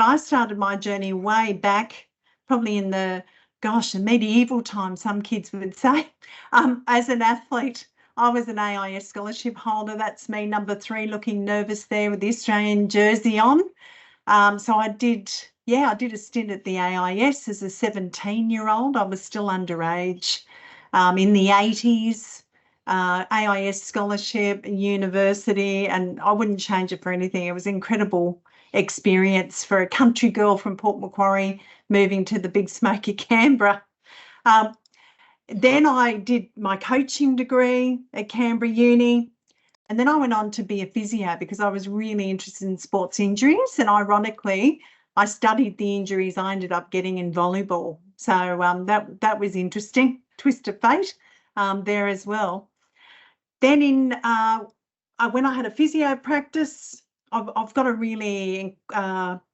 I started my journey way back, probably in the medieval times, some kids would say. As an athlete, I was an AIS scholarship holder. That's me, number 3, looking nervous there with the Australian jersey on. So I did a stint at the AIS as a 17-year-old. I was still underage. In the 80s, AIS scholarship, university, and I wouldn't change it for anything. It was an incredible experience for a country girl from Port Macquarie moving to the big smoky Canberra. Then I did my coaching degree at Canberra Uni, and then I went on to be a physio because I was really interested in sports injuries, and ironically, I studied the injuries I ended up getting in volleyball. So that was interesting, twist of fate there as well. Then when I had a physio practice, I've got a really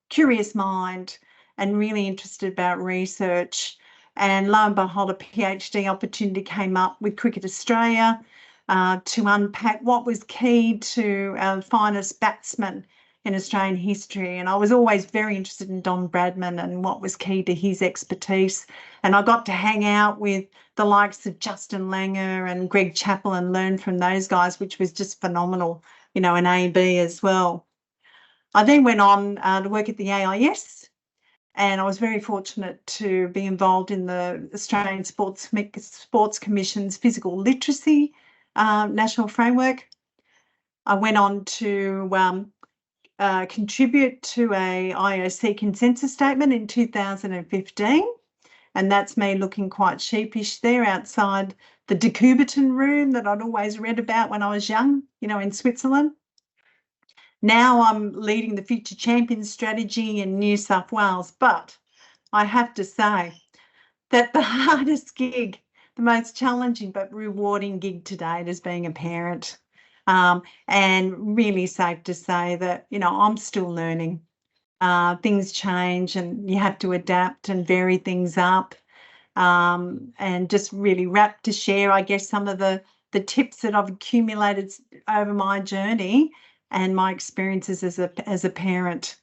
curious mind and really interested about research. And lo and behold, a PhD opportunity came up with Cricket Australia to unpack what was key to our finest batsman in Australian history. And I was always very interested in Don Bradman and what was key to his expertise. And I got to hang out with the likes of Justin Langer and Greg Chappell and learn from those guys, which was just phenomenal, in AB as well. I then went on to work at the AIS, and I was very fortunate to be involved in the Australian Sports Commission's physical literacy national framework. I went on to contribute to a IOC consensus statement in 2015, and that's me looking quite sheepish there outside the de Coubertin room that I'd always read about when I was young, in Switzerland. Now I'm leading the Future Champions strategy in New South Wales, but I have to say that the hardest gig, the most challenging but rewarding gig to date is being a parent. And really safe to say that, I'm still learning. Things change and you have to adapt and vary things up. And just really rapt to share, I guess, some of the tips that I've accumulated over my journey and my experiences as a parent.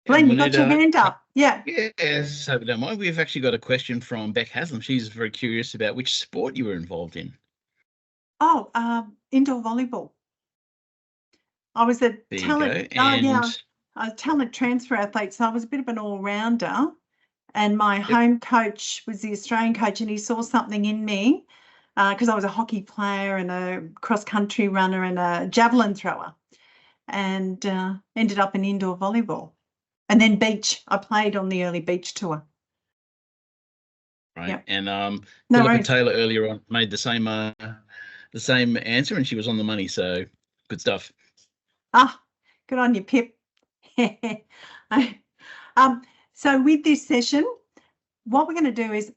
Glenn, you got your hand up. Yeah. Yes, hope you don't mind. We've actually got a question from Beck Haslam. She's very curious about which sport you were involved in. Oh, indoor volleyball. I was a talent transfer athlete, so I was a bit of an all-rounder. And my home coach was the Australian coach, and he saw something in me because I was a hockey player and a cross-country runner and a javelin thrower, and ended up in indoor volleyball. And then beach. I played on the early beach tour. Right. Yep. And Philippa Taylor earlier on made the same answer, and she was on the money. So good stuff. Good on you, Pip. So with this session, what we're going to do is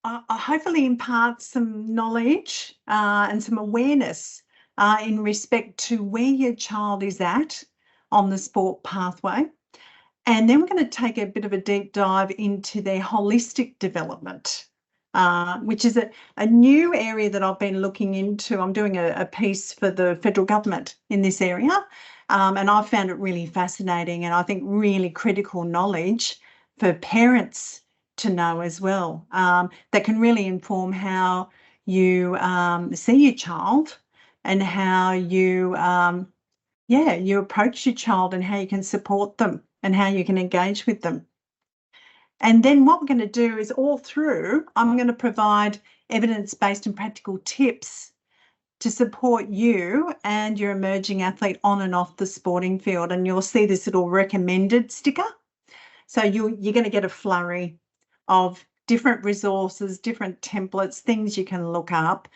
hopefully impart some knowledge and some awareness in respect to where your child is at on the sport pathway. And then we're going to take a bit of a deep dive into their holistic development, which is a new area that I've been looking into. I'm doing a piece for the federal government in this area, and I found it really fascinating and I think really critical knowledge for parents to know as well, that can really inform how you see your child and how you approach your child and how you can support them and how you can engage with them. And then what we're going to do is I'm going to provide evidence-based and practical tips to support you and your emerging athlete on and off the sporting field. And you'll see this little recommended sticker. So you're going to get a flurry of different resources, different templates, things you can look up.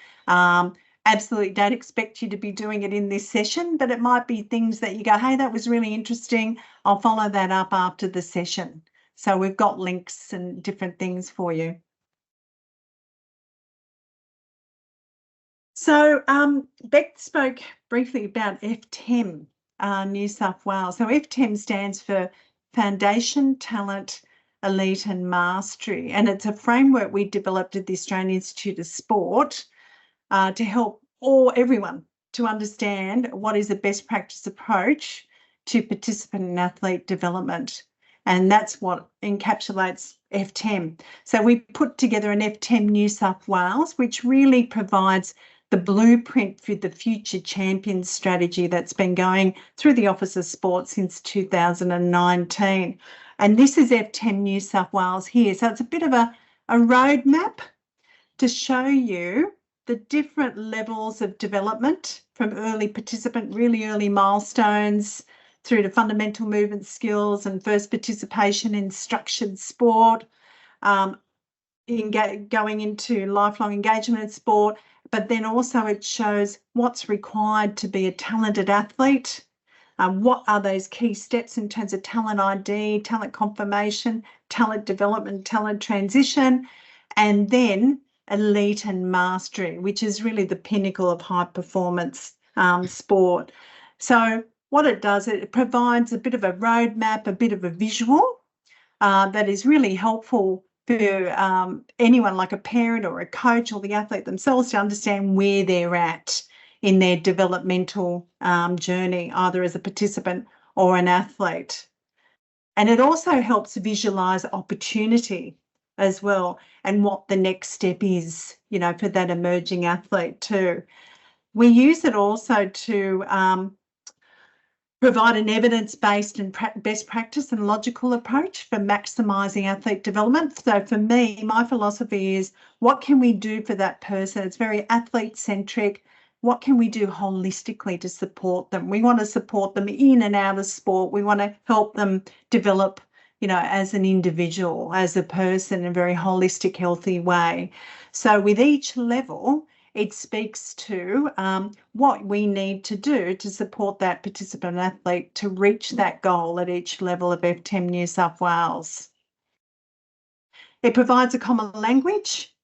Absolutely don't expect you to be doing it in this session, but it might be things that you go, hey, that was really interesting. I'll follow that up after the session. So we've got links and different things for you. So Beck spoke briefly about FTEM, New South Wales. So FTEM stands for Foundation, Talent, Elite and Mastery. And it's a framework we developed at the Australian Institute of Sport to help everyone to understand what is the best practice approach to participant and athlete development. And that's what encapsulates FTEM. So we put together an FTEM New South Wales, which really provides the blueprint for the Future Champions strategy that's been going through the Office of Sport since 2019. And this is FTEM New South Wales here. So it's a bit of a roadmap to show you the different levels of development from early participant, really early milestones, through to fundamental movement skills and first participation in structured sport, going into lifelong engagement in sport, but then also it shows what's required to be a talented athlete. What are those key steps in terms of talent ID, talent confirmation, talent development, talent transition, and then elite and mastery, which is really the pinnacle of high performance sport. So what it does, it provides a bit of a roadmap, a bit of a visual that is really helpful for anyone like a parent or a coach or the athlete themselves to understand where they're at in their developmental journey, either as a participant or an athlete. And it also helps visualise opportunity as well and what the next step is, you know, for that emerging athlete too. We use it also to provide an evidence-based and best practice and logical approach for maximising athlete development. So for me, my philosophy is, what can we do for that person? It's very athlete-centric. What can we do holistically to support them? We want to support them in and out of sport. We want to help them develop, you know, as an individual, as a person in a very holistic, healthy way. So with each level, it speaks to what we need to do to support that participant athlete to reach that goal at each level of FTEM New South Wales. It provides a common language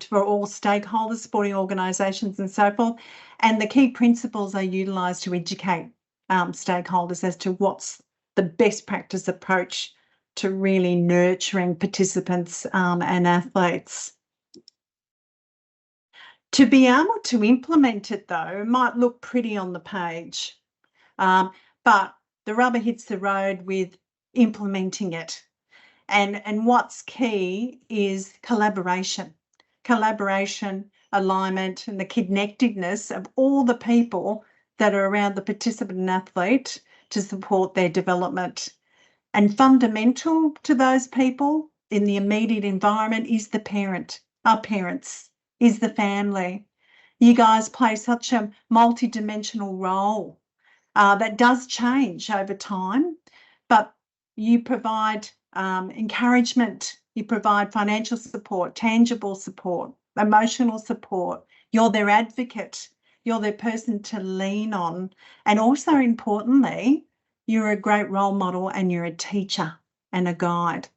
for all stakeholders, sporting organisations and so forth, and the key principles are utilised to educate stakeholders as to what's the best practice approach to really nurturing participants and athletes. To be able to implement it, though, it might look pretty on the page, but the rubber hits the road with implementing it. And what's key is collaboration, alignment, and the connectedness of all the people that are around the participant and athlete to support their development. And fundamental to those people in the immediate environment is the parent, our parents, is the family. You guys play such a multidimensional role that does change over time, but you provide encouragement, you provide financial support, tangible support, emotional support. You're their advocate, you're their person to lean on, and also importantly, you're a great role model and you're a teacher and a guide.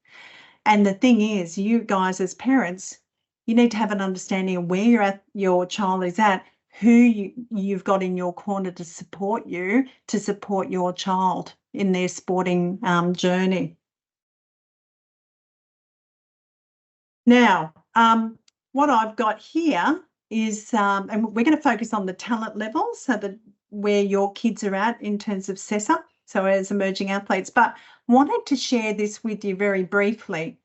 And the thing is, you guys as parents, you need to have an understanding of where your child is at, who you've got in your corner to support you, to support your child in their sporting journey. Now, what I've got here is, and we're going to focus on the talent levels, so that where your kids are at in terms of CESA, so as emerging athletes, but wanted to share this with you very briefly.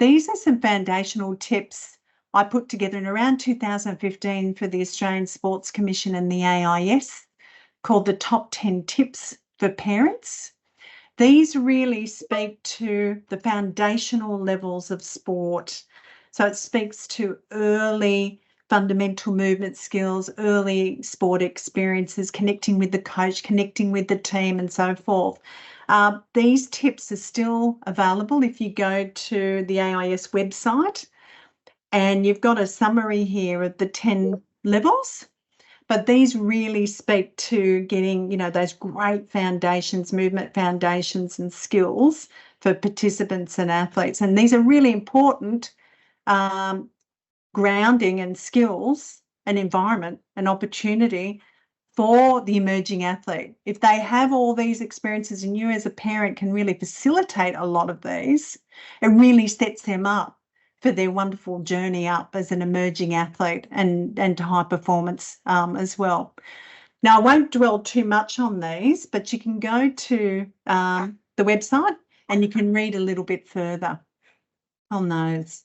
These are some foundational tips I put together in around 2015 for the Australian Sports Commission and the AIS, called the Top 10 Tips for Parents. These really speak to the foundational levels of sport. So it speaks to early fundamental movement skills, early sport experiences, connecting with the coach, connecting with the team and so forth. These tips are still available if you go to the AIS website, and you've got a summary here of the 10 levels, but these really speak to getting, you know, those great foundations, movement foundations and skills for participants and athletes. And these are really important grounding and skills and environment and opportunity for the emerging athlete. If they have all these experiences and you as a parent can really facilitate a lot of these, it really sets them up for their wonderful journey up as an emerging athlete and to high performance as well. Now, I won't dwell too much on these, but you can go to the website and you can read a little bit further on those.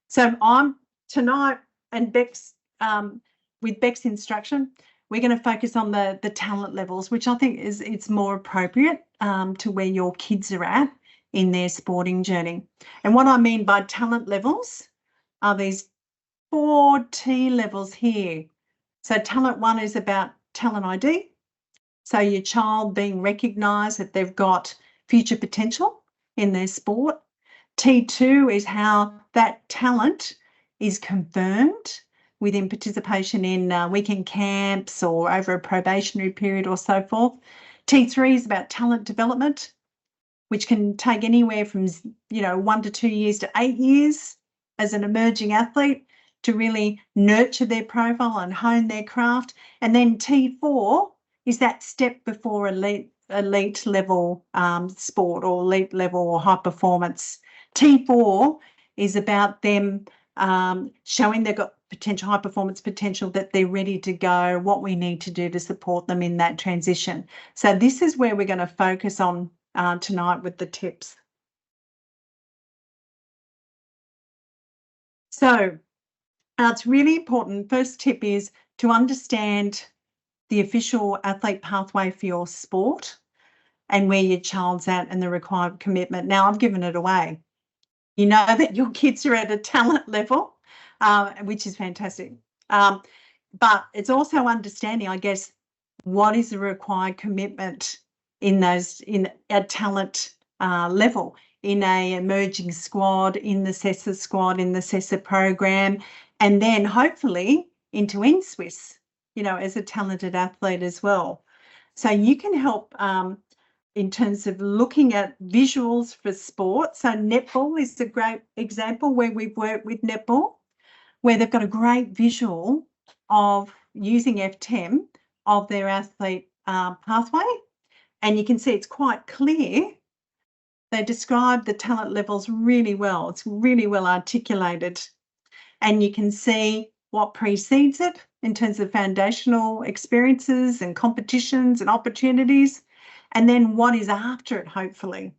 So I'm tonight, and Beck's with Beck's instruction, we're going to focus on the talent levels, which I think it's more appropriate to where your kids are at in their sporting journey. And what I mean by talent levels are these 4 T levels here. So talent 1 is about talent ID. So your child being recognised that they've got future potential in their sport. T2 is how that talent is confirmed within participation in weekend camps or over a probationary period or so forth. T3 is about talent development, which can take anywhere from 1 to 2 years to 8 years as an emerging athlete to really nurture their profile and hone their craft. And then T4 is that step before elite level sport or elite level or high performance. T4 is about them showing they've got potential, high performance potential, that they're ready to go, what we need to do to support them in that transition. So this is where we're going to focus on tonight with the tips. So it's really important. First tip is to understand the official athlete pathway for your sport and where your child's at and the required commitment. Now, I've given it away. You know that your kids are at a talent level, which is fantastic. But it's also understanding, I guess, what is the required commitment in a talent level, in a emerging squad, in the CESA squad, in the CESA program, and then hopefully into NSWIS, as a talented athlete as well. So you can help in terms of looking at visuals for sport. So netball is a great example where we've worked with netball, where they've got a great visual of using FTEM of their athlete pathway. And you can see it's quite clear. They describe the talent levels really well. It's really well articulated. And you can see what precedes it in terms of foundational experiences and competitions and opportunities, and then what is after it, hopefully,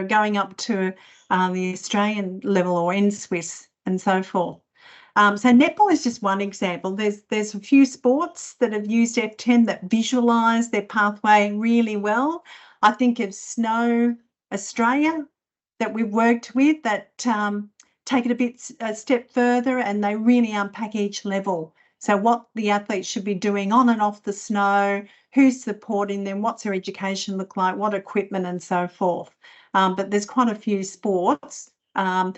going up to the Australian level or NSWIS and so forth. So netball is just one example. There's a few sports that have used FTEM that visualise their pathway really well. I think of Snow Australia that we've worked with that take it a step further, and they really unpack each level. So what the athletes should be doing on and off the snow, who's supporting them, what's their education look like, what equipment and so forth. But there's quite a few sports that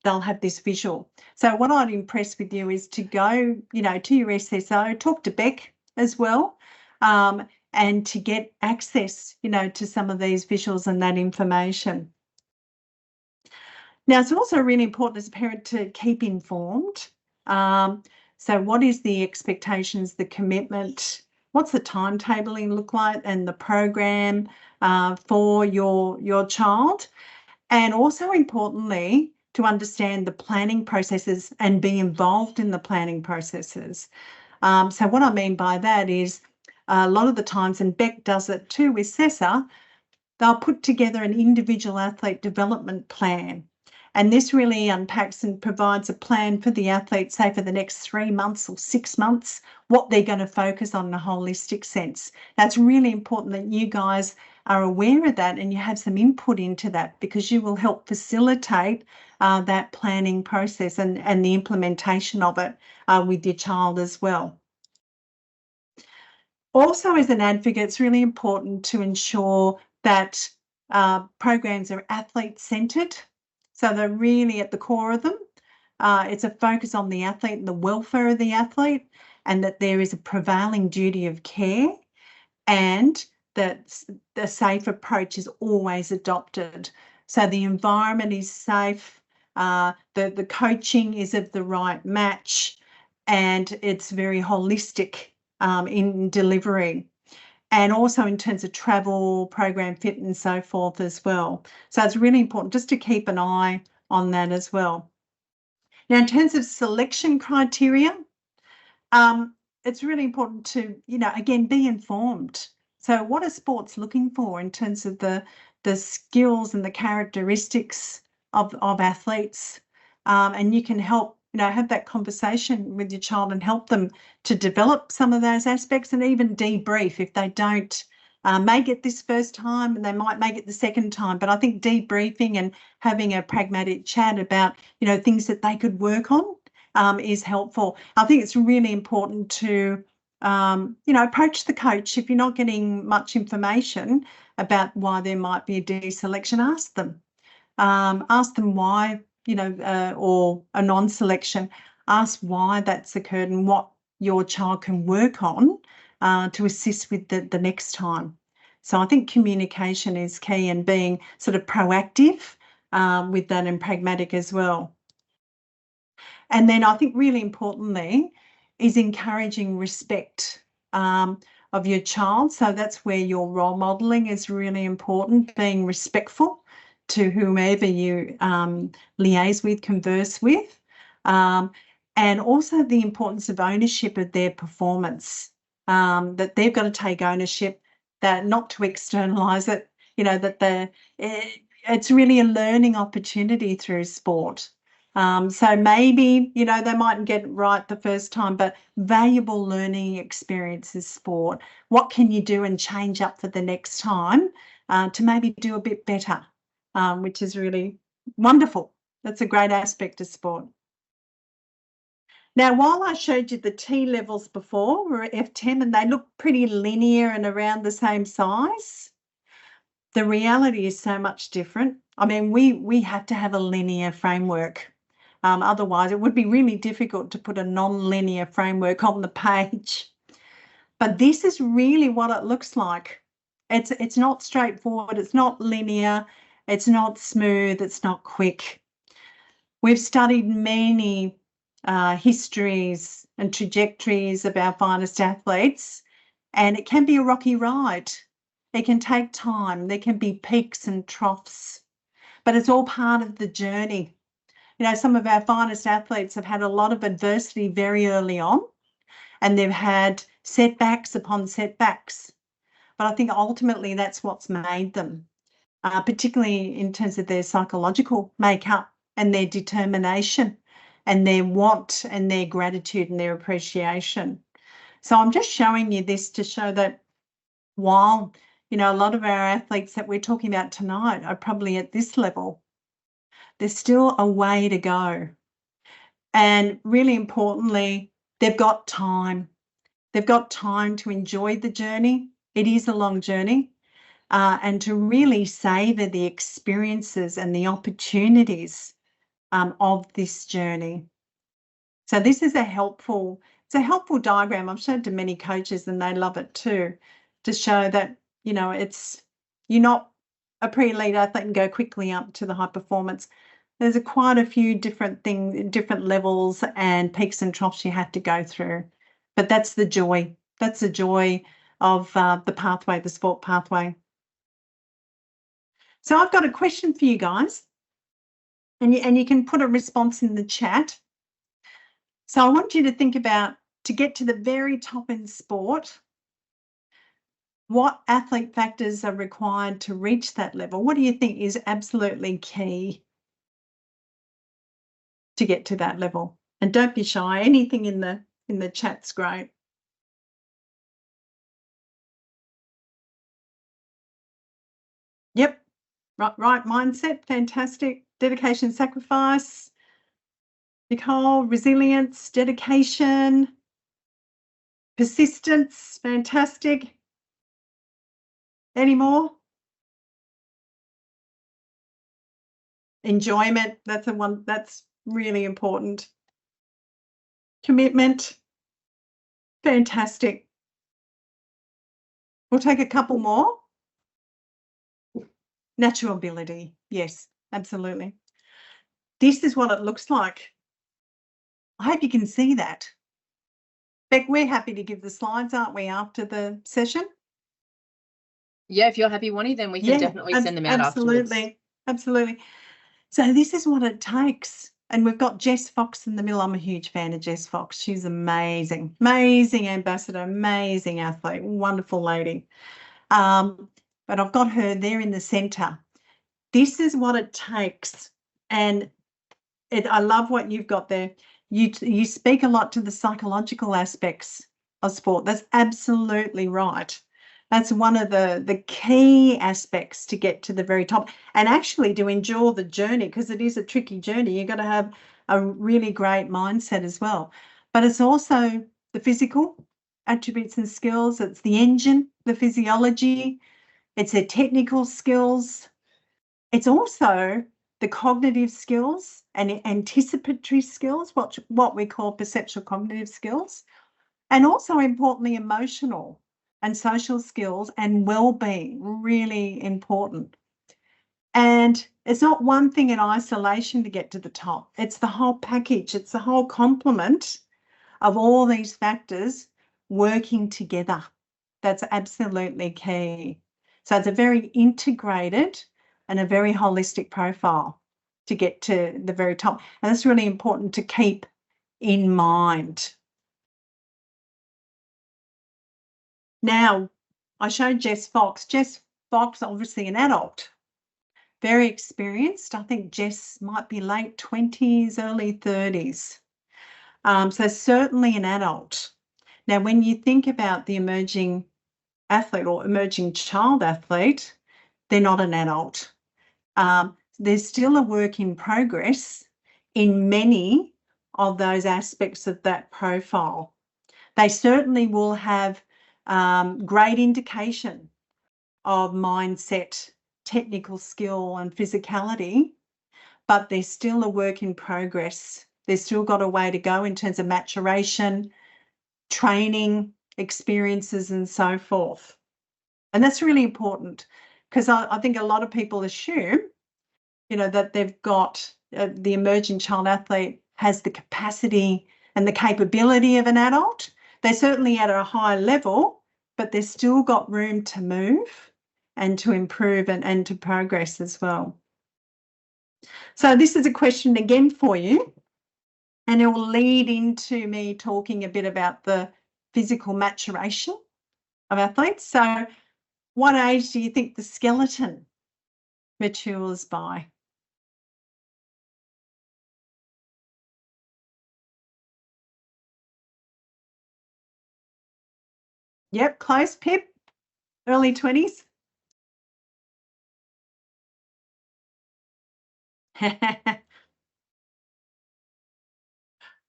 they'll have this visual. So what I'd impress with you is to go, to your SSO, talk to Beck as well, and to get access, to some of these visuals and that information. Now, it's also really important as a parent to keep informed. So what is the expectations, the commitment, what's the timetabling look like and the program for your child? And also importantly, to understand the planning processes and be involved in the planning processes. So what I mean by that is a lot of the times, and Beck does it too with CESA, they'll put together an individual athlete development plan. And this really unpacks and provides a plan for the athlete, say for the next 3 months or 6 months, what they're going to focus on in a holistic sense. That's really important that you guys are aware of that and you have some input into that, because you will help facilitate that planning process and the implementation of it with your child as well. Also, as an advocate, it's really important to ensure that programs are athlete-centred. So they're really at the core of them. It's a focus on the athlete and the welfare of the athlete, and that there is a prevailing duty of care, and that the safe approach is always adopted. So the environment is safe, the coaching is of the right match, and it's very holistic in delivery. And also in terms of travel, program fit and so forth as well. So it's really important just to keep an eye on that as well. Now, in terms of selection criteria, it's really important to, again, be informed. So what are sports looking for in terms of the skills and the characteristics of athletes? And you can help, have that conversation with your child and help them to develop some of those aspects, and even debrief if they don't make it this first time, and they might make it the second time. But I think debriefing and having a pragmatic chat about, things that they could work on is helpful. I think it's really important to, approach the coach. If you're not getting much information about why there might be a deselection, ask them. Ask them why, or a non-selection. Ask why that's occurred and what your child can work on to assist with the next time. So I think communication is key, and being sort of proactive with that, and pragmatic as well. And then I think really importantly is encouraging respect of your child. So that's where your role modelling is really important, being respectful to whomever you liaise with, converse with, and also the importance of ownership of their performance, that they've got to take ownership, that not to externalise it, that it's really a learning opportunity through sport. So maybe, they mightn't get it right the first time, but valuable learning experiences, sport. What can you do and change up for the next time to maybe do a bit better, which is really wonderful. That's a great aspect of sport. Now, while I showed you the T levels before, were F10, and they look pretty linear and around the same size, the reality is so much different. I mean, we have to have a linear framework. Otherwise, it would be really difficult to put a non-linear framework on the page. But this is really what it looks like. It's not straightforward. It's not linear. It's not smooth. It's not quick. We've studied many histories and trajectories of our finest athletes, and it can be a rocky ride. It can take time. There can be peaks and troughs, but it's all part of the journey. Some of our finest athletes have had a lot of adversity very early on, and they've had setbacks upon setbacks. But I think ultimately that's what's made them, particularly in terms of their psychological makeup and their determination and their want and their gratitude and their appreciation. So I'm just showing you this to show that while, a lot of our athletes that we're talking about tonight are probably at this level, there's still a way to go. And really importantly, they've got time. They've got time to enjoy the journey. It is a long journey. And to really savour the experiences and the opportunities of this journey. So this is a helpful diagram. I've shown it to many coaches and they love it too, to show that, you're not a pre-elite athlete and go quickly up to the high performance. There's quite a few different things, different levels and peaks and troughs you have to go through. But that's the joy. That's the joy of the pathway, the sport pathway. So I've got a question for you guys, and you can put a response in the chat. So I want you to think about, to get to the very top in sport, what athlete factors are required to reach that level? What do you think is absolutely key to get to that level? And don't be shy. Anything in the chat's great. Yep. Right mindset. Fantastic. Dedication, sacrifice. Nicole, resilience, dedication, persistence. Fantastic. Any more? Enjoyment. That's the one. That's really important. Commitment. Fantastic. We'll take a couple more. Natural ability. Yes, absolutely. This is what it looks like. I hope you can see that. Beck, we're happy to give the slides, aren't we, after the session? Yeah, if you're happy, Wani, then we can definitely send them out absolutely, afterwards. Absolutely. So this is what it takes. And we've got Jess Fox in the middle. I'm a huge fan of Jess Fox. She's amazing, amazing ambassador, amazing athlete, wonderful lady. But I've got her there in the centre. This is what it takes. And I love what you've got there. You speak a lot to the psychological aspects of sport. That's absolutely right. That's one of the key aspects to get to the very top and actually to endure the journey, because it is a tricky journey. You've got to have a really great mindset as well. But it's also the physical attributes and skills. It's the engine, the physiology. It's the technical skills. It's also the cognitive skills and anticipatory skills, what we call perceptual cognitive skills, and also importantly, emotional and social skills and well-being, really important. And it's not one thing in isolation to get to the top. It's the whole package. It's the whole complement of all these factors working together. That's absolutely key. So it's a very integrated and a very holistic profile to get to the very top. And that's really important to keep in mind. Now, I showed Jess Fox. Jess Fox, obviously an adult, very experienced. I think Jess might be late 20s, early 30s. So certainly an adult. Now, when you think about the emerging athlete or emerging child athlete, they're not an adult. There's still a work in progress in many of those aspects of that profile. They certainly will have great indication of mindset, technical skill and physicality, but there's still a work in progress. They've still got a way to go in terms of maturation, training, experiences and so forth. And that's really important, because I think a lot of people assume, that they've got the emerging child athlete has the capacity and the capability of an adult. They're certainly at a high level, but they've still got room to move and to improve and to progress as well. So this is a question again for you, and it will lead into me talking a bit about the physical maturation of athletes. So what age do you think the skeleton matures by? Yep, close, Pip. Early 20s.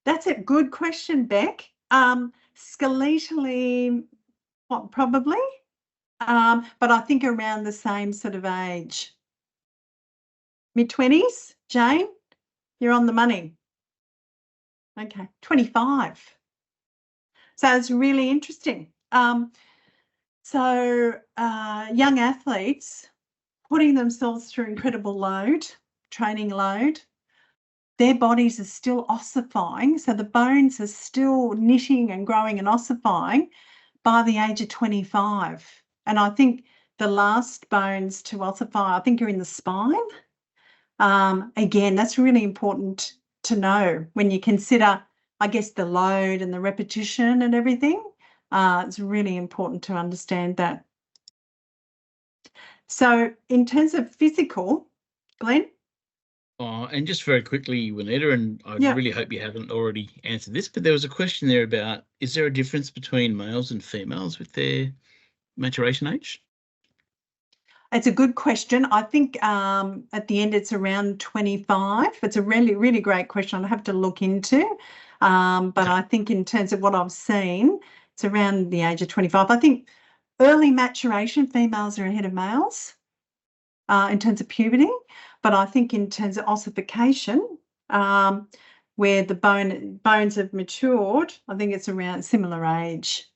That's a good question, Beck. Skeletally, probably, but I think around the same sort of age. Mid-20s, Jane, you're on the money. Okay, 25. So it's really interesting. So young athletes putting themselves through incredible load, training load, their bodies are still ossifying. So the bones are still knitting and growing and ossifying by the age of 25. And I think the last bones to ossify, I think, are in the spine. Again, that's really important to know when you consider, I guess, the load and the repetition and everything. It's really important to understand that. So in terms of physical, Glenn? And just very quickly, Juanita, and I really hope you haven't already answered this, but there was a question there about, is there a difference between males and females with their maturation age? It's a good question. I think at the end it's around 25. It's a really, really great question. I'll have to look into. But I think in terms of what I've seen, it's around the age of 25. I think early maturation, females are ahead of males in terms of puberty. But I think in terms of ossification, where the bones have matured, I think it's around similar age.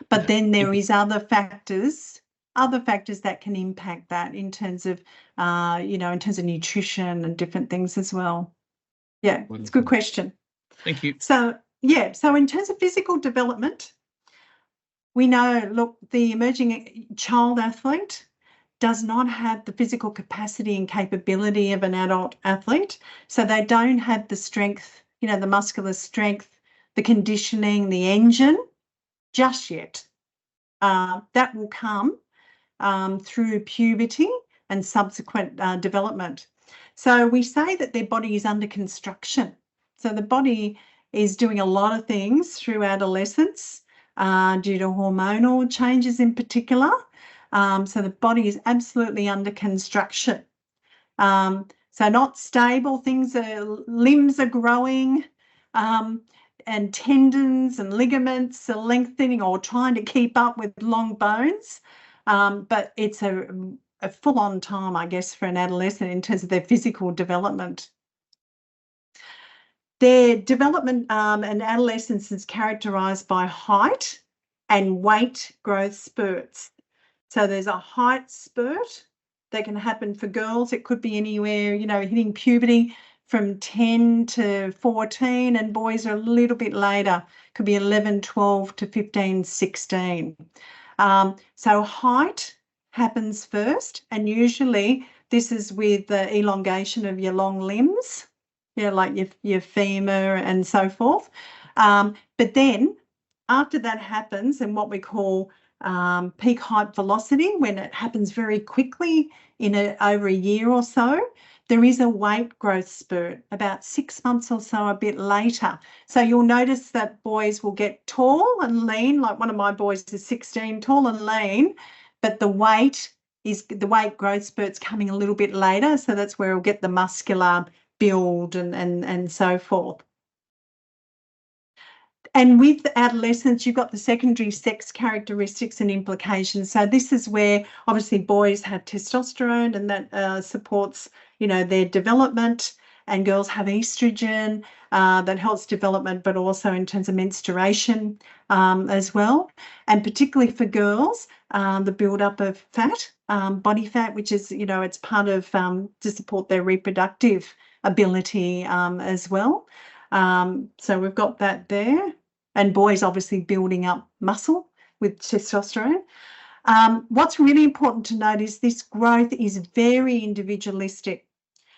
But then there is other factors that can impact that in terms of, in terms of nutrition and different things as well. Yeah, wonderful. It's a good question. Thank you. So in terms of physical development, we know, look, the emerging child athlete, does not have the physical capacity and capability of an adult athlete. So they don't have the strength, the muscular strength, the conditioning, the engine just yet. That will come through puberty and subsequent development. So we say that their body is under construction. So the body is doing a lot of things through adolescence due to hormonal changes in particular. So the body is absolutely under construction. So not stable, limbs are growing, and tendons and ligaments are lengthening or trying to keep up with long bones. But it's a full-on time, I guess, for an adolescent in terms of their physical development. Their development and adolescence is characterised by height and weight growth spurts. So there's a height spurt that can happen for girls. It could be anywhere, hitting puberty from 10 to 14, and boys are a little bit later. Could be 11, 12 to 15, 16. So height happens first, and usually this is with the elongation of your long limbs, like your femur and so forth. But then after that happens, and what we call peak height velocity, when it happens very quickly in over a year or so, there is a weight growth spurt about 6 months or so a bit later. So you'll notice that boys will get tall and lean, like one of my boys is 16, tall and lean, but the weight growth spurt's coming a little bit later. So that's where we'll get the muscular build and so forth. And with adolescence, you've got the secondary sex characteristics and implications. So this is where obviously boys have testosterone, and that supports, their development, and girls have estrogen that helps development, but also in terms of menstruation as well. And particularly for girls, the build-up of fat, body fat, which is, it's part of to support their reproductive ability as well. So we've got that there. And boys obviously building up muscle with testosterone. What's really important to note is this growth is very individualistic.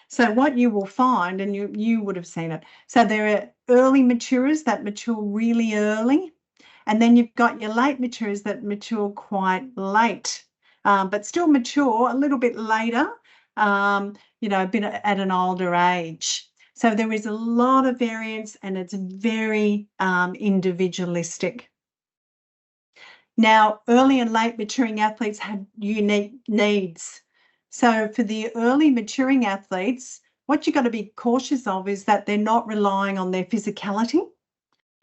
So what you will find, and you would have seen it, so there are early maturers that mature really early, and then you've got your late maturers that mature quite late, but still mature a little bit later, a bit at an older age. So there is a lot of variance, and it's very individualistic. Now, early and late maturing athletes have unique needs. So for the early maturing athletes, what you've got to be cautious of is that they're not relying on their physicality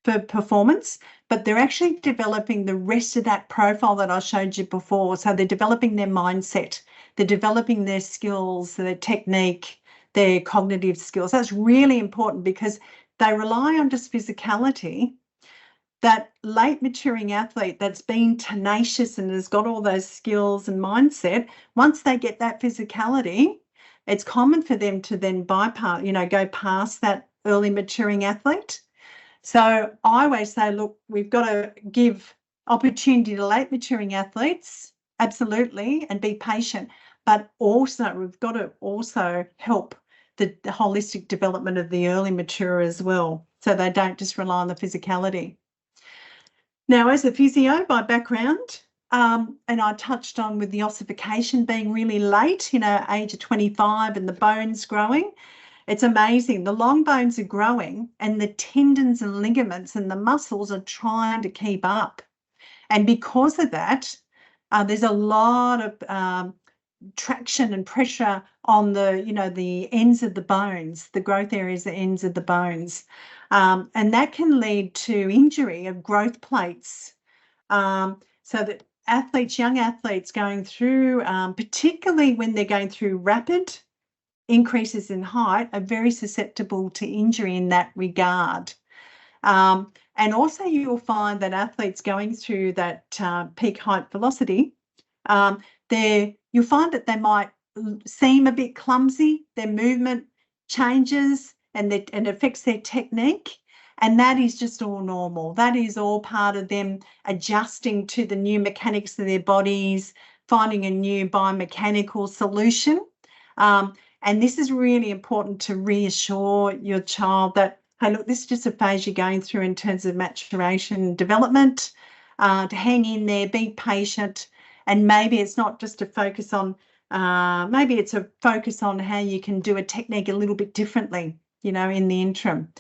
for performance, but they're actually developing the rest of that profile that I showed you before. So they're developing their mindset, they're developing their skills, their technique, their cognitive skills. That's really important because they rely on just physicality. That late maturing athlete that's been tenacious and has got all those skills and mindset, once they get that physicality, it's common for them to then bypass, go past that early maturing athlete. So I always say, look, we've got to give opportunity to late maturing athletes, absolutely, and be patient, but also we've got to also help the holistic development of the early maturer as well, so they don't just rely on the physicality. Now, as a physio by background, and I touched on with the ossification being really late, age of 25 and the bones growing, it's amazing. The long bones are growing and the tendons and ligaments and the muscles are trying to keep up. And because of that, there's a lot of traction and pressure on the ends of the bones, the growth areas, the ends of the bones. And that can lead to injury of growth plates. So that young athletes going through, particularly when they're going through rapid increases in height, are very susceptible to injury in that regard. And also you'll find that athletes going through that peak height velocity, you'll find that they might seem a bit clumsy, their movement changes and it affects their technique, and that is just all normal. That is all part of them adjusting to the new mechanics of their bodies, finding a new biomechanical solution. And this is really important to reassure your child that, hey, look, this is just a phase you're going through in terms of maturation and development, to hang in there, be patient, and maybe it's not just a focus on, maybe it's a focus on how you can do a technique a little bit differently, you know, in the interim.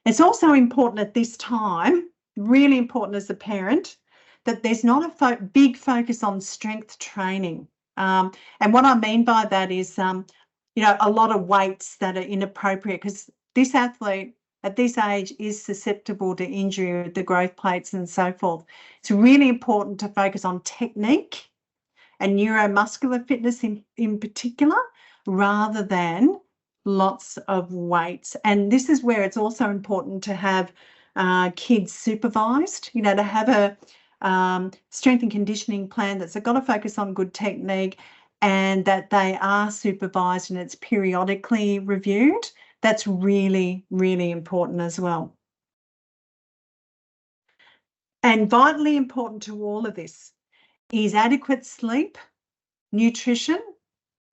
It's also important at this time, really important as a parent, that there's not a big focus on strength training. And what I mean by that is, you know, a lot of weights that are inappropriate, because this athlete at this age is susceptible to injury with the growth plates and so forth. It's really important to focus on technique and neuromuscular fitness in particular, rather than lots of weights. And this is where it's also important to have kids supervised, you know, to have a strength and conditioning plan that's got to focus on good technique, and that they are supervised and it's periodically reviewed. That's really, really important as well. And vitally important to all of this is adequate sleep, nutrition,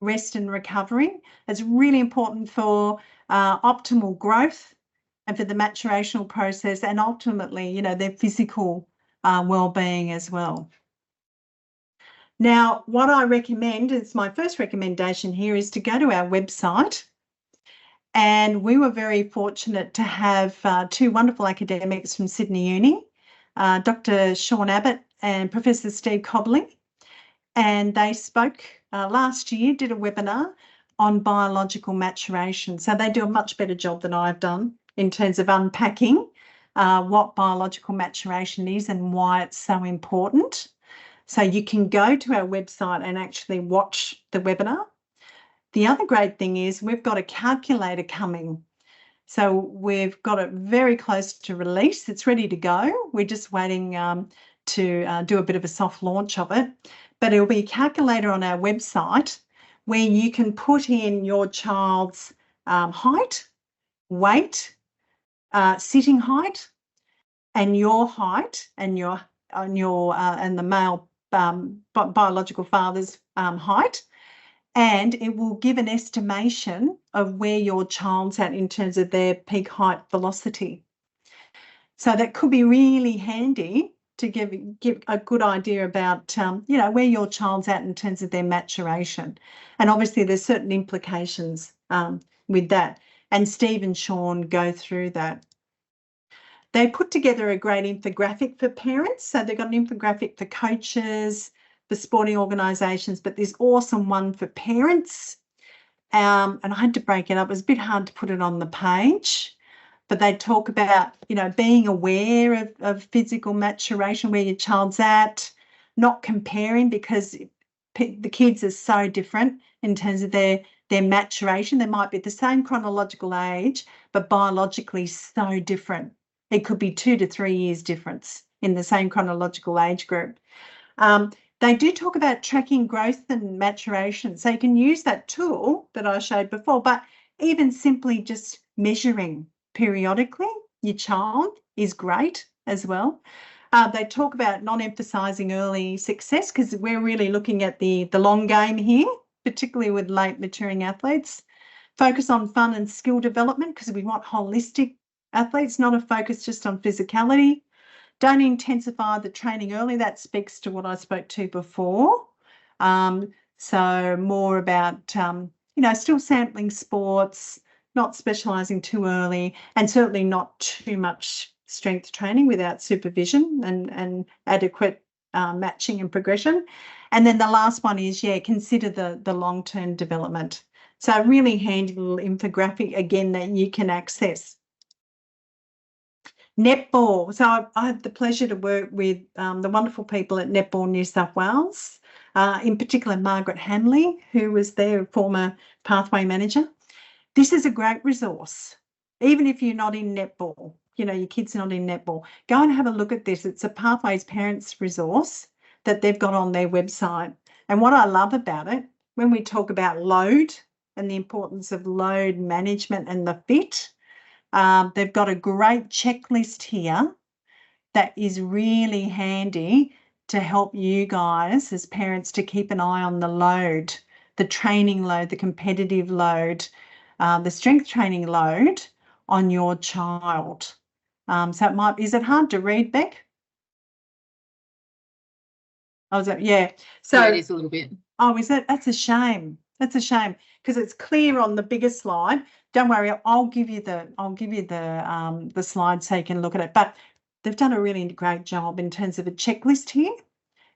rest and recovery. It's really important for optimal growth and for the maturational process, and ultimately, you know, their physical well-being as well. Now, what I recommend, it's my first recommendation here, is to go to our website. And we were very fortunate to have two wonderful academics from Sydney Uni, Dr. Sean Abbott and Professor Steve Cobley. And they spoke last year, did a webinar on biological maturation. So they do a much better job than I've done in terms of unpacking what biological maturation is and why it's so important. So you can go to our website and actually watch the webinar. The other great thing is we've got a calculator coming. So we've got it very close to release. It's ready to go. We're just waiting to do a bit of a soft launch of it. But it'll be a calculator on our website where you can put in your child's height, weight, sitting height, and your height, and the male biological father's height, and it will give an estimation of where your child's at in terms of their peak height velocity. So that could be really handy to give a good idea about, you know, where your child's at in terms of their maturation. And obviously there's certain implications with that. And Steve and Sean go through that. They put together a great infographic for parents. So they've got an infographic for coaches, for sporting organisations, but this awesome one for parents. And I had to break it up. It was a bit hard to put it on the page, but they talk about, you know, being aware of physical maturation, where your child's at, not comparing, because the kids are so different in terms of their maturation. They might be at the same chronological age, but biologically so different. It could be 2 to 3 years difference in the same chronological age group. They do talk about tracking growth and maturation. So you can use that tool that I showed before, but even simply just measuring periodically your child is great as well. They talk about not emphasising early success, because we're really looking at the long game here, particularly with late maturing athletes. Focus on fun and skill development, because we want holistic athletes, not a focus just on physicality. Don't intensify the training early. That speaks to what I spoke to before. So more about, you know, still sampling sports, not specialising too early, and certainly not too much strength training without supervision and adequate matching and progression. And then the last one is, yeah, consider the long-term development. So a really handy little infographic, again, that you can access. Netball. So I have the pleasure to work with the wonderful people at Netball New South Wales, in particular Margaret Hamley, who was their former pathway manager. This is a great resource, even if you're not in netball, you know, your kid's not in netball. Go and have a look at this. It's a Pathways Parents resource that they've got on their website. And what I love about it, when we talk about load and the importance of load management and the fit, they've got a great checklist here that is really handy to help you guys as parents to keep an eye on the load, the training load, the competitive load, the strength training load on your child. So is it hard to read, Beck? Oh, is it? Yeah. So yeah, it is a little bit. Oh, is it? That's a shame. That's a shame because it's clear on the bigger slide. Don't worry, I'll give you the slide so you can look at it. But they've done a really great job in terms of a checklist here,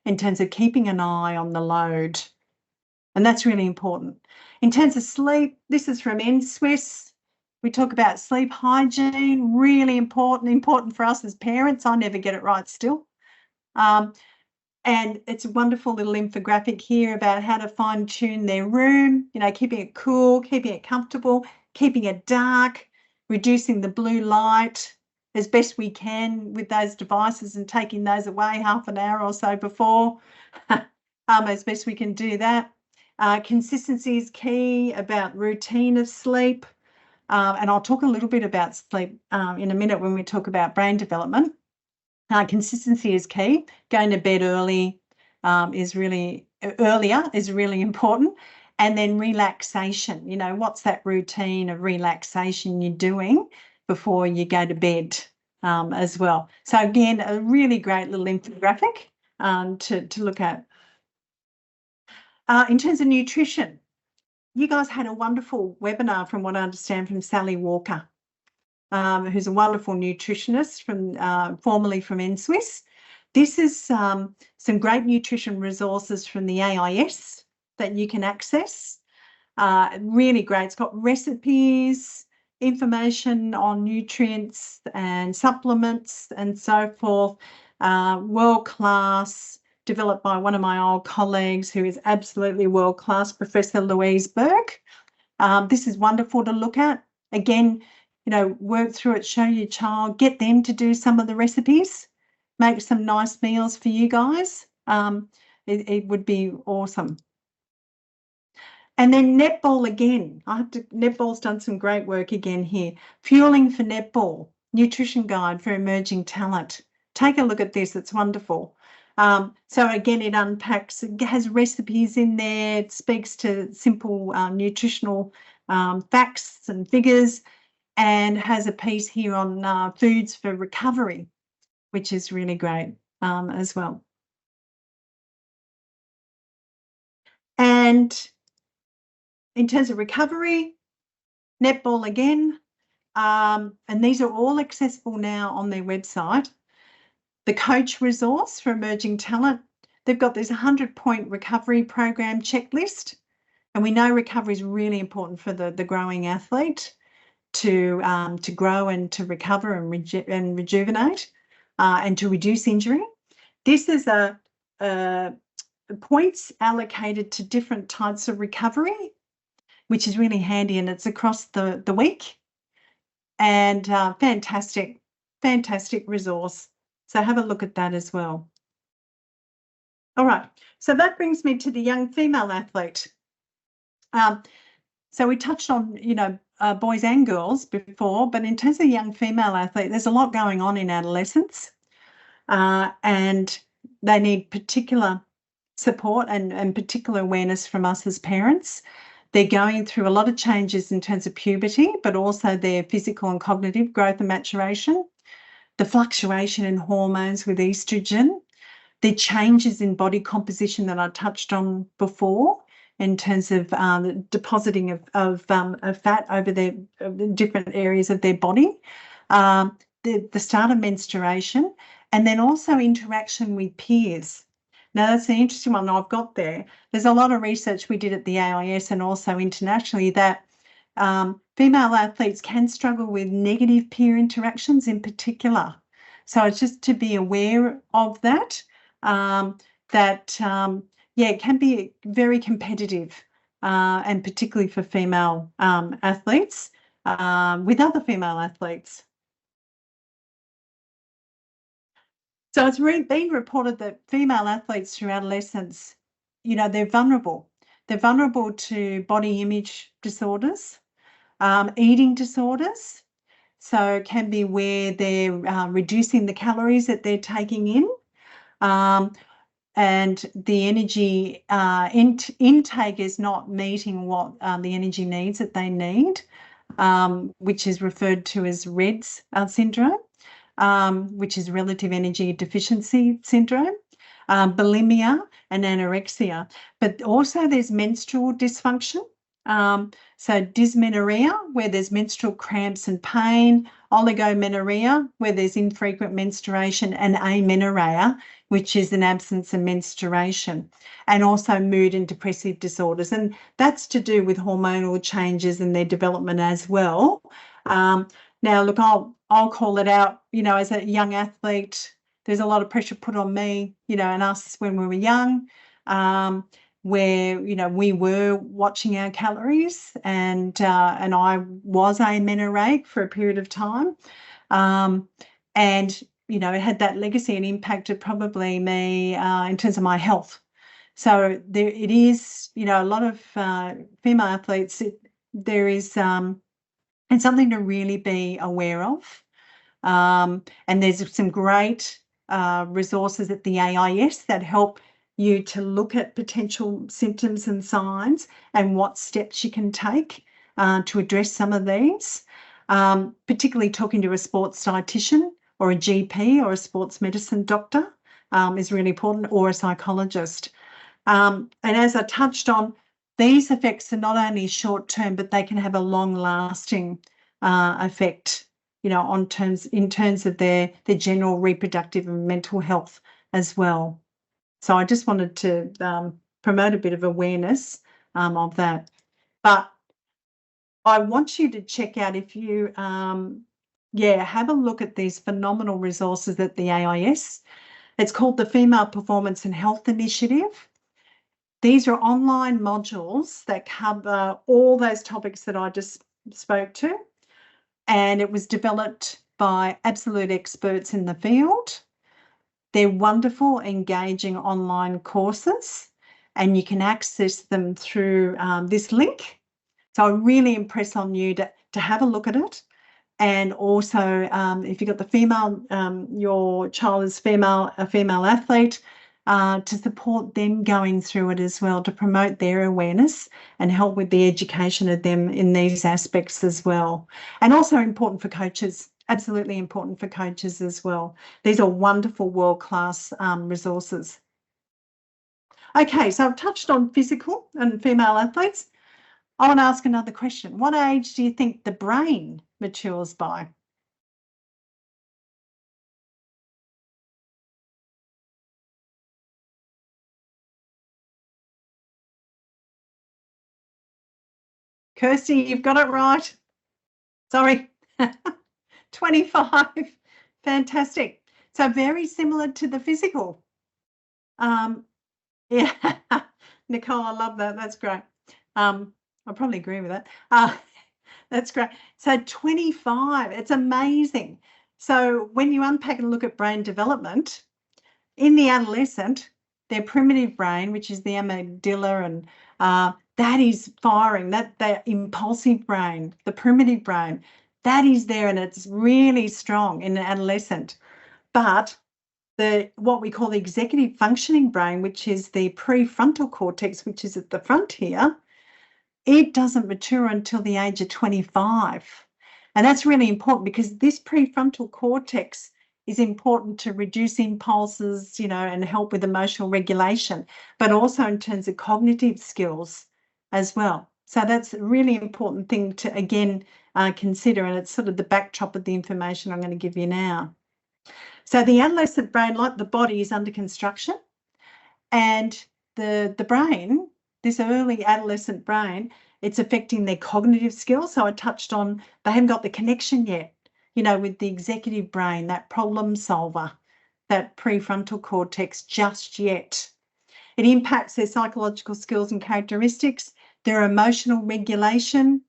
in terms of keeping an eye on the load, and that's really important. In terms of sleep, this is from NSWIS. We talk about sleep hygiene, really important for us as parents. I never get it right still. And it's a wonderful little infographic here about how to fine tune their room, keeping it cool, keeping it comfortable, keeping it dark, reducing the blue light as best we can with those devices and taking those away half an hour or so before, as best we can do that. Consistency is key about routine of sleep. And I'll talk a little bit about sleep in a minute when we talk about brain development. Consistency is key. Going to bed earlier is really important. And then relaxation, what's that routine of relaxation you're doing before you go to bed as well. So again, a really great little infographic to look at. In terms of nutrition, you guys had a wonderful webinar from what I understand from Sally Walker. Who's a wonderful nutritionist formerly from NSWIS. This is some great nutrition resources from the AIS that you can access. Really great. It's got recipes, information on nutrients and supplements and so forth. World class, developed by one of my old colleagues who is absolutely world class, Professor Louise Burke. This is wonderful to look at. Again, work through it, show your child, get them to do some of the recipes, make some nice meals for you guys. It would be awesome. And then netball again. Netball's done some great work again here. Fueling for Netball, nutrition guide for emerging talent. Take a look at this, it's wonderful. So again, it unpacks, it has recipes in there, it speaks to simple nutritional facts and figures, and has a piece here on foods for recovery, which is really great as well. And in terms of recovery, netball again, and these are all accessible now on their website. The coach resource for emerging talent, they've got this 100-point recovery program checklist, and we know recovery is really important for the growing athlete to grow and to recover and rejuvenate and to reduce injury. This is a points allocated to different types of recovery, which is really handy, and it's across the week. And fantastic resource. So have a look at that as well. All right, so that brings me to the young female athlete. So we touched on, boys and girls before, but in terms of young female athlete, there's a lot going on in adolescence, and they need particular support and particular awareness from us as parents. They're going through a lot of changes in terms of puberty, but also their physical and cognitive growth and maturation, the fluctuation in hormones with estrogen, the changes in body composition that I touched on before, in terms of the depositing of fat over their different areas of their body, the start of menstruation, and then also interaction with peers. Now, that's an interesting one I've got there. There's a lot of research we did at the AIS and also internationally that female athletes can struggle with negative peer interactions in particular. So it's just to be aware of that, it can be very competitive, and particularly for female athletes with other female athletes. So it's been reported that female athletes through adolescence, they're vulnerable. They're vulnerable to body image disorders, eating disorders. So it can be where they're reducing the calories that they're taking in. and the energy intake is not meeting what the energy needs that they need, which is referred to as REDS syndrome, which is relative energy deficiency syndrome, bulimia and anorexia. But also there's menstrual dysfunction. So dysmenorrhea, where there's menstrual cramps and pain, oligomenorrhea, where there's infrequent menstruation, and amenorrhea, which is an absence of menstruation, and also mood and depressive disorders. And that's to do with hormonal changes and their development as well. Now, look, I'll call it out, as a young athlete, there's a lot of pressure put on me, and us when we were young, where, we were watching our calories, and I was amenorrheic for a period of time. And, it had that legacy and impacted probably me in terms of my health. So there it is, a lot of female athletes, there is and something to really be aware of. And there's some great resources at the AIS that help you to look at potential symptoms and signs and what steps you can take to address some of these, particularly talking to a sports dietitian or a GP or a sports medicine doctor is really important, or a psychologist. And as I touched on, these effects are not only short-term, but they can have a long-lasting effect, in terms of their general reproductive and mental health as well. So I just wanted to promote a bit of awareness of that. But I want you to check out, if you, have a look at these phenomenal resources at the AIS. It's called the Female Performance and Health Initiative. These are online modules that cover all those topics that I just spoke to, and it was developed by absolute experts in the field. They're wonderful, engaging online courses, and you can access them through this link. So I really impress on you to have a look at it. And also, if you've got the female, your child is a female athlete, to support them going through it as well, to promote their awareness and help with the education of them in these aspects as well. And also important for coaches, absolutely important for coaches as well. These are wonderful world-class resources. Okay, so I've touched on physical and female athletes. I want to ask another question. What age do you think the brain matures by? Kirsty, you've got it right. Sorry. 25. Fantastic. So very similar to the physical. Yeah. Nicole, I love that. That's great. I probably agree with that. That's great. So 25, it's amazing. So when you unpack and look at brain development, in the adolescent, their primitive brain, which is the amygdala, and that is firing, that impulsive brain, the primitive brain, that is there, and it's really strong in an adolescent. But what we call the executive functioning brain, which is the prefrontal cortex, which is at the front here, it doesn't mature until the age of 25. And that's really important, because this prefrontal cortex is important to reduce impulses, and help with emotional regulation, but also in terms of cognitive skills as well. So that's a really important thing to, again, consider, and it's sort of the backdrop of the information I'm going to give you now. So the adolescent brain, like the body, is under construction, and the brain, this early adolescent brain, it's affecting their cognitive skills. So I touched on, they haven't got the connection yet, with the executive brain, that problem solver, that prefrontal cortex just yet. It impacts their psychological skills and characteristics, their emotional regulation,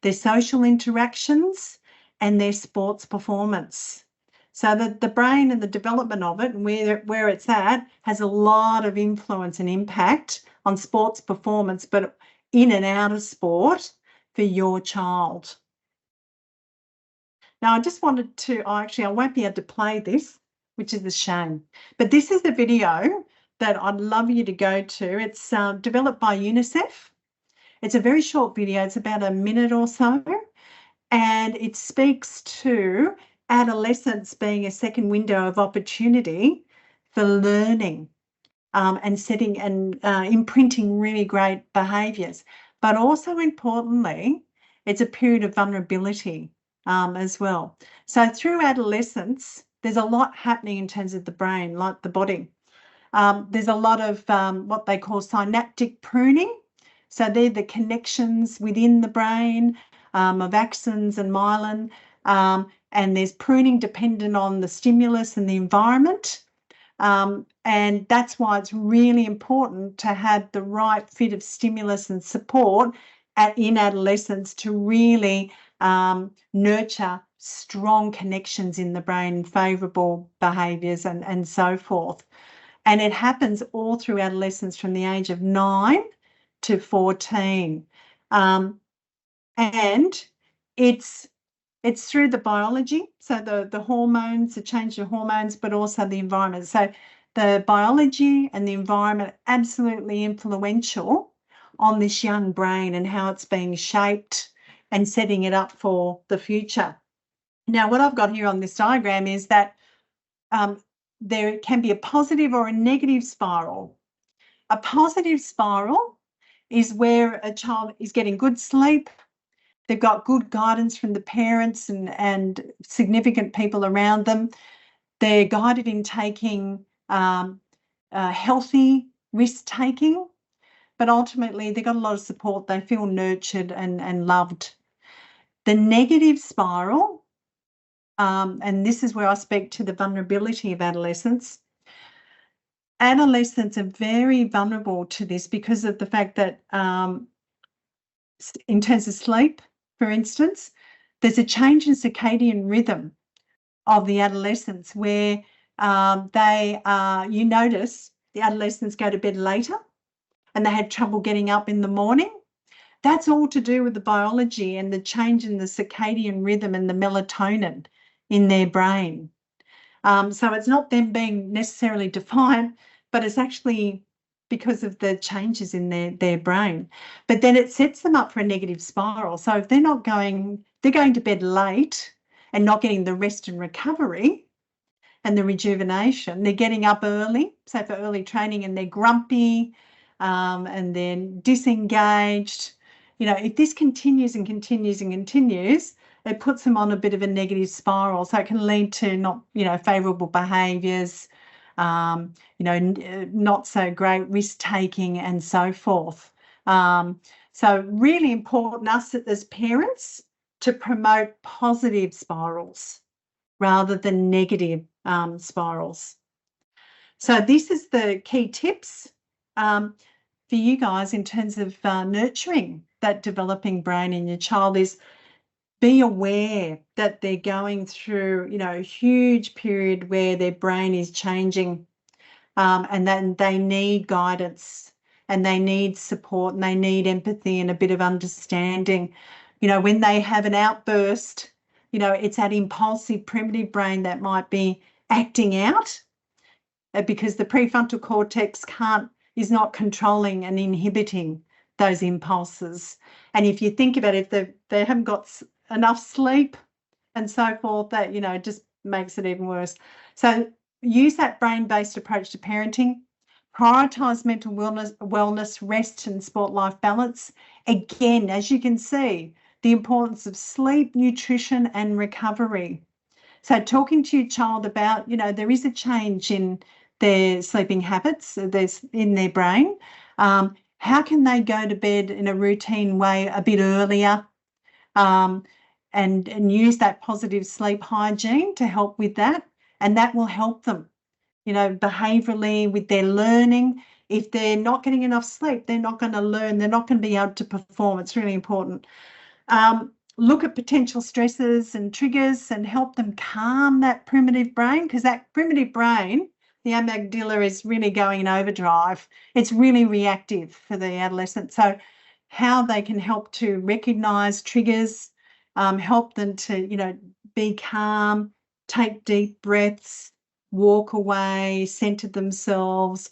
their social interactions, and their sports performance. So that the brain and the development of it, and where it's at, has a lot of influence and impact on sports performance, but in and out of sport for your child. Now, I just wanted to, I won't be able to play this, which is a shame, but this is the video that I'd love you to go to. It's developed by UNICEF. It's a very short video. It's about a minute or so, and it speaks to adolescence being a second window of opportunity for learning and setting and imprinting really great behaviours. But also importantly, it's a period of vulnerability as well. So through adolescence, there's a lot happening in terms of the brain, like the body. There's a lot of what they call synaptic pruning. So they're the connections within the brain of axons and myelin. And there's pruning dependent on the stimulus and the environment. And that's why it's really important to have the right fit of stimulus and support in adolescence to really nurture strong connections in the brain, favourable behaviours and so forth. And it happens all through adolescence from the age of 9 to 14. And it's through the biology, so the hormones, the change of hormones, but also the environment. So the biology and the environment are absolutely influential on this young brain and how it's being shaped and setting it up for the future. Now, what I've got here on this diagram is that there can be a positive or a negative spiral. A positive spiral is where a child is getting good sleep, they've got good guidance from the parents and significant people around them, they're guided in taking healthy risk-taking, but ultimately they've got a lot of support, they feel nurtured and loved. The negative spiral, and this is where I speak to the vulnerability of adolescents. Adolescents are very vulnerable to this because of the fact that in terms of sleep, for instance, there's a change in circadian rhythm of the adolescents where you notice the adolescents go to bed later and they have trouble getting up in the morning. That's all to do with the biology and the change in the circadian rhythm and the melatonin in their brain. So it's not them being necessarily defiant, but it's actually because of the changes in their brain. But then it sets them up for a negative spiral. So if they're going to bed late and not getting the rest and recovery and the rejuvenation, they're getting up early, so for early training, and they're grumpy and then disengaged. You know, if this continues and continues and continues, it puts them on a bit of a negative spiral. So it can lead to not, favourable behaviours, not so great risk-taking and so forth. So really important us as parents to promote positive spirals rather than negative spirals. So this is the key tips for you guys in terms of nurturing that developing brain in your child is be aware that they're going through, a huge period where their brain is changing and then they need guidance and they need support and they need empathy and a bit of understanding. When they have an outburst, it's that impulsive primitive brain that might be acting out because the prefrontal cortex is not controlling and inhibiting those impulses. And if you think about it, if they haven't got enough sleep and so forth, that, just makes it even worse. So use that brain-based approach to parenting, prioritise mental wellness, rest and sport-life balance. Again, as you can see, the importance of sleep, nutrition and recovery. So talking to your child about, there is a change in their sleeping habits, in their brain. How can they go to bed in a routine way a bit earlier and use that positive sleep hygiene to help with that? And that will help them, behaviourally with their learning. If they're not getting enough sleep, they're not going to learn, they're not going to be able to perform. It's really important. Look at potential stresses and triggers and help them calm that primitive brain, because that primitive brain, the amygdala, is really going in overdrive. It's really reactive for the adolescent. So how they can help to recognise triggers, help them to, be calm, take deep breaths, walk away, centre themselves,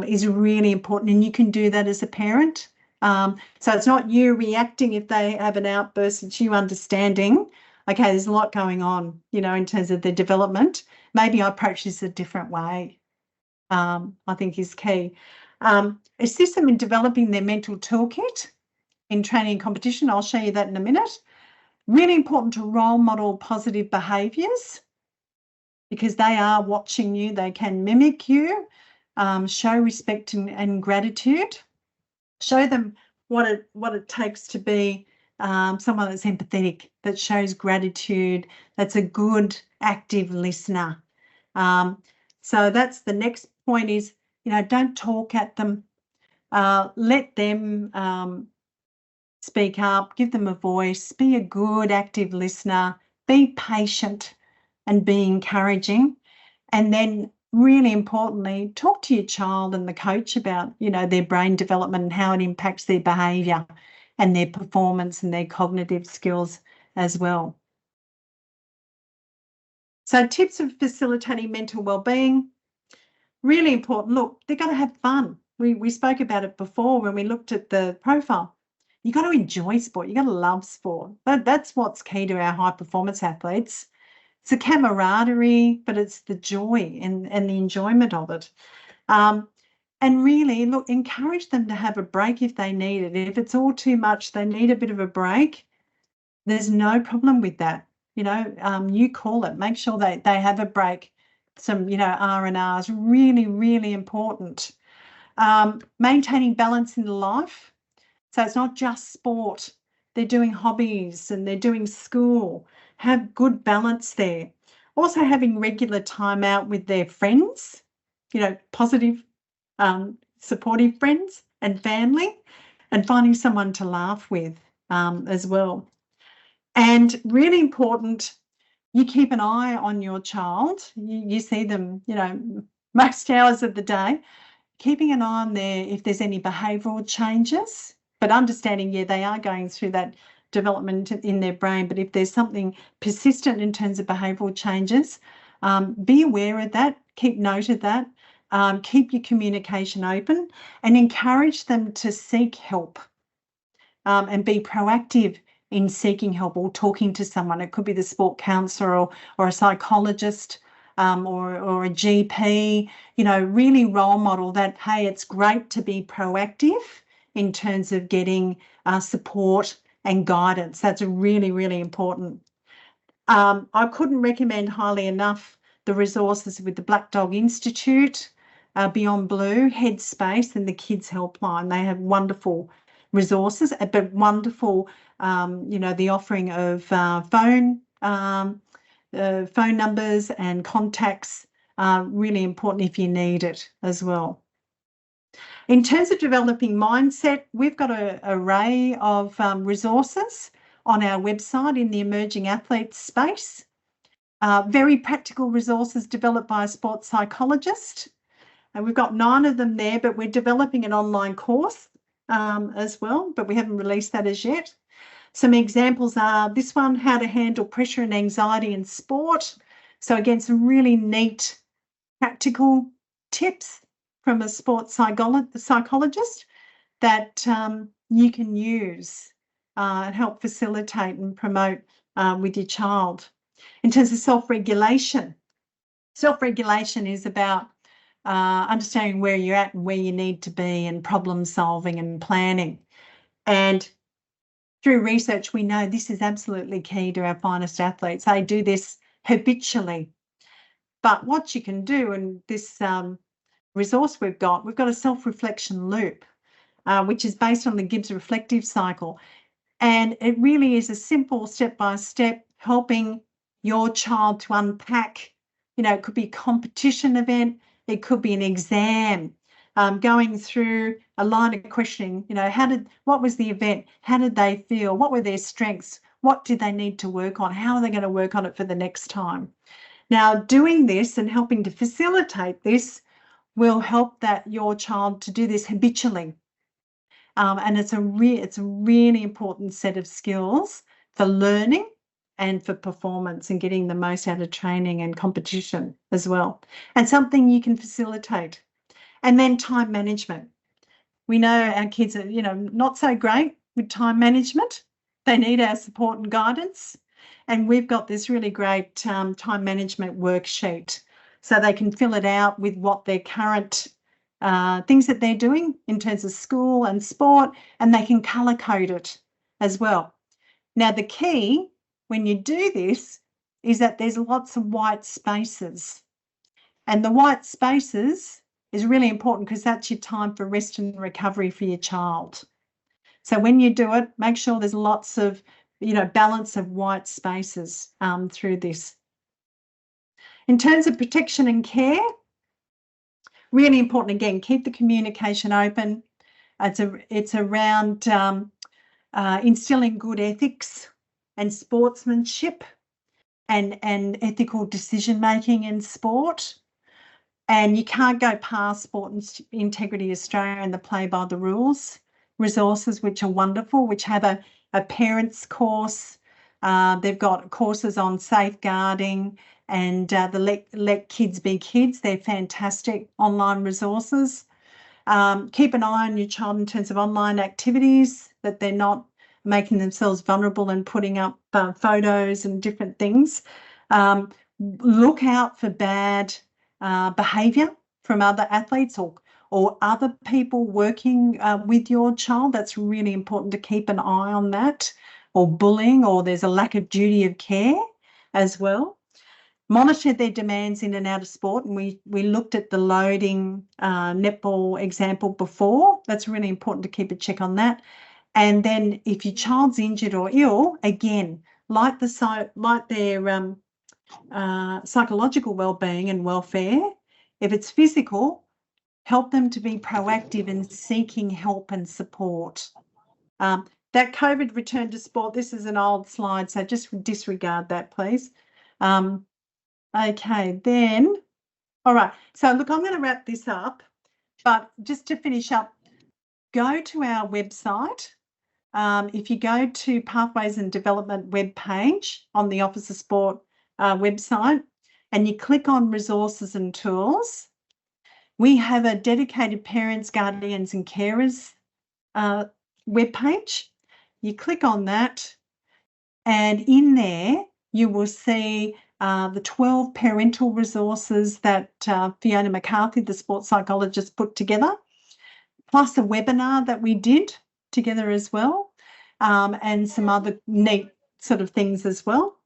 is really important, and you can do that as a parent. So it's not you reacting if they have an outburst, it's you understanding, okay, there's a lot going on, you know, in terms of their development. Maybe I approach this a different way, I think is key. Assist them in developing their mental toolkit in training and competition. I'll show you that in a minute. Really important to role model positive behaviours because they are watching you, they can mimic you. Show respect and gratitude. Show them what it takes to be someone that's empathetic, that shows gratitude, that's a good active listener. So that's the next point is, you know, don't talk at them. Let them speak up, give them a voice, be a good active listener, be patient and be encouraging. And then really importantly, talk to your child and the coach about, you know, their brain development and how it impacts their behaviour and their performance and their cognitive skills as well. So tips of facilitating mental wellbeing, really important. Look, they've got to have fun. We spoke about it before when we looked at the profile. You've got to enjoy sport. You've got to love sport. That's what's key to our high performance athletes. It's the camaraderie, but it's the joy and the enjoyment of it. And really, look, encourage them to have a break if they need it. If it's all too much, they need a bit of a break, there's no problem with that. You know, you call it, make sure they have a break. Some, you know, R&Rs, really, really important. Maintaining balance in life. So it's not just sport. They're doing hobbies and they're doing school. Have good balance there. Also having regular time out with their friends, you know, positive, supportive friends and family, and finding someone to laugh with as well. And really important, you keep an eye on your child. You see them, you know, most hours of the day, keeping an eye on if there's any behavioural changes, but understanding, yeah, they are going through that development in their brain, but if there's something persistent in terms of behavioural changes, be aware of that, keep note of that, keep your communication open and encourage them to seek help and be proactive in seeking help or talking to someone. It could be the sport counsellor or a psychologist or a GP, you know, really role model that, hey, it's great to be proactive in terms of getting support and guidance. That's really, really important. I couldn't recommend highly enough the resources with the Black Dog Institute, Beyond Blue, Headspace and the Kids Helpline. They have wonderful resources, but wonderful, you know, the offering of phone numbers and contacts are really important if you need it as well. In terms of developing mindset, we've got an array of resources on our website in the emerging athlete space. Very practical resources developed by a sports psychologist. And we've got 9 of them there, but we're developing an online course as well, but we haven't released that as yet. Some examples are this one, how to handle pressure and anxiety in sport. So again, some really neat practical tips from a sports psychologist that you can use and help facilitate and promote with your child. In terms of self-regulation, self-regulation is about understanding where you're at and where you need to be and problem solving and planning. And through research, we know this is absolutely key to our finest athletes. They do this habitually. But what you can do, and this resource we've got a self-reflection loop, which is based on the Gibbs reflective cycle. And it really is a simple step-by-step helping your child to unpack, you know, it could be a competition event, it could be an exam, going through a line of questioning, you know, what was the event? How did they feel? What were their strengths? What did they need to work on? How are they going to work on it for the next time? Now, doing this and helping to facilitate this will help your child to do this habitually. And it's a really important set of skills for learning and for performance and getting the most out of training and competition as well, and something you can facilitate. And then time management. We know our kids are, not so great with time management. They need our support and guidance. And we've got this really great time management worksheet, so they can fill it out with what their current things that they're doing in terms of school and sport, and they can colour code it as well. Now, the key when you do this is that there's lots of white spaces. And the white spaces is really important because that's your time for rest and recovery for your child. So when you do it, make sure there's lots of, balance of white spaces through this. In terms of protection and care, really important, again, keep the communication open. It's around instilling good ethics and sportsmanship and ethical decision-making in sport. And you can't go past Sport and Integrity Australia and the Play by the Rules resources, which are wonderful, which have a parents course. They've got courses on safeguarding and the Let Kids Be Kids. They're fantastic online resources. Keep an eye on your child in terms of online activities, that they're not making themselves vulnerable and putting up photos and different things. Look out for bad behaviour from other athletes or other people working with your child. That's really important to keep an eye on that, or bullying, or there's a lack of duty of care as well. Monitor their demands in and out of sport, and we looked at the loading netball example before. That's really important to keep a check on that. And then if your child's injured or ill, again, like their psychological well-being and welfare, if it's physical, help them to be proactive in seeking help and support. That COVID return to sport, this is an old slide, so just disregard that, please. Okay, then, all right. So look, I'm going to wrap this up, but just to finish up, go to our website. If you go to Pathways and Development webpage on the Office of Sport website, and you click on Resources and Tools, we have a dedicated Parents, Guardians and Carers webpage. You click on that, and in there you will see the 12 parental resources that Fiona McCarthy, the sports psychologist, put together, plus a webinar that we did together as well, and some other neat sort of things as well.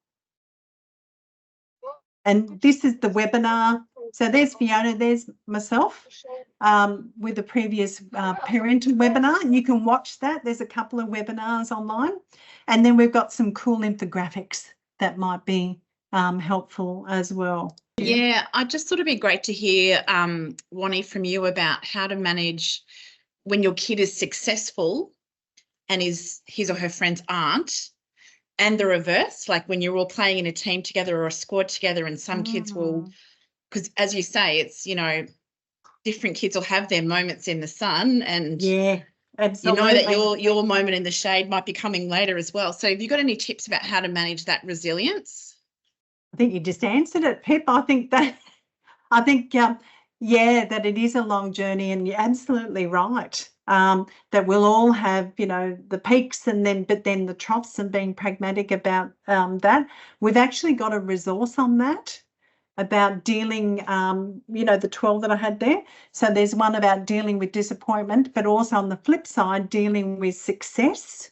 And this is the webinar. So there's Fiona, there's myself with the previous parental webinar. You can watch that. There's a couple of webinars online. And then we've got some cool infographics that might be helpful as well. Yeah, I just thought it'd be great to hear, Wani, from you about how to manage when your kid is successful and is his or her friend's aunt, and the reverse, like when you're all playing in a team together or a squad together, and some kids will, because as you say, it's, different kids will have their moments in the sun, and yeah, absolutely. that your moment in the shade might be coming later as well. So have you got any tips about how to manage that resilience? I think you just answered it, Pip. I think that it is a long journey, and you're absolutely right. That we'll all have, the peaks but then the troughs, and being pragmatic about that. We've actually got a resource on that about dealing, the 12 that I had there. So there's one about dealing with disappointment, but also on the flip side, dealing with success.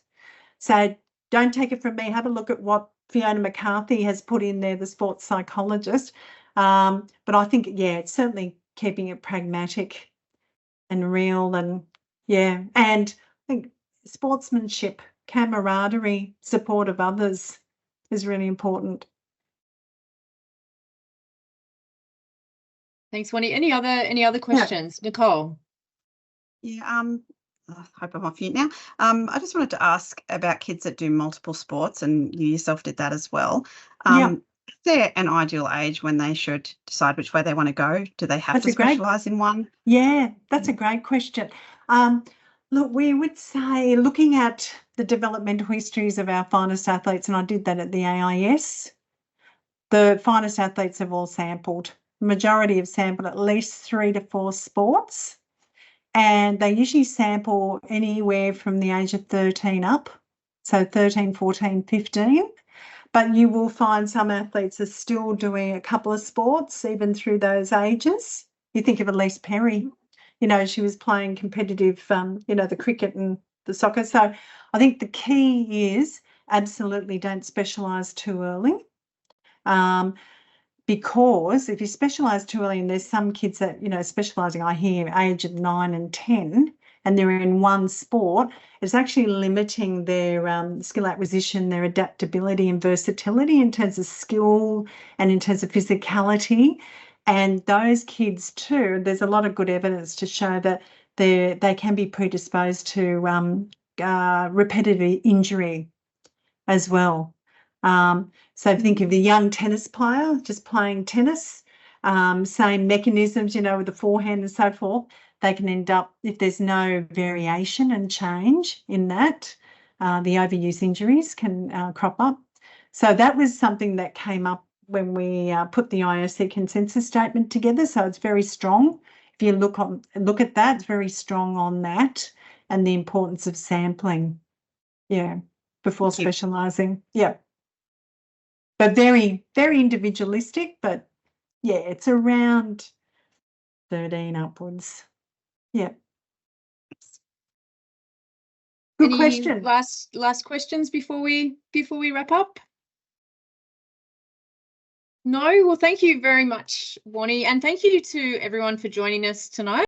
So don't take it from me. Have a look at what Fiona McCarthy has put in there, the sports psychologist. But I think, it's certainly keeping it pragmatic and real, and and I think sportsmanship, camaraderie, support of others is really important. Thanks, Wani. Any other questions? Nicole? Yeah, I hope I'm off mute now. I just wanted to ask about kids that do multiple sports, and you yourself did that as well. Is there an ideal age when they should decide which way they want to go? Do they have to specialise in one? Yeah, that's a great question. Look, we would say, looking at the developmental histories of our finest athletes, and I did that at the AIS, the finest athletes have all sampled majority have sampled at least 3 to 4 sports, and they usually sample anywhere from the age of 13 up, so 13, 14, 15. But you will find some athletes are still doing a couple of sports even through those ages. You think of Elise Perry, you know, she was playing competitive, you know, the cricket and the soccer. So I think the key is absolutely don't specialise too early. Because if you specialise too early, and there's some kids that, you know, specialising, I hear, age of 9 and 10, and they're in one sport, it's actually limiting their skill acquisition, their adaptability and versatility in terms of skill and in terms of physicality. And those kids too, there's a lot of good evidence to show that they can be predisposed to repetitive injury as well. So think of the young tennis player just playing tennis, same mechanisms, you know, with the forehand and so forth. They can end up, if there's no variation and change in that, the overuse injuries can crop up. So that was something that came up when we put the IOC consensus statement together. So it's very strong. If you look at that, it's very strong on that and the importance of sampling. Yeah, before specialising. Yeah. But very, very individualistic, but yeah, it's around 13 upwards. Yeah. Good question. Last questions before we wrap up? No? Well, thank you very much, Wani, and thank you to everyone for joining us tonight.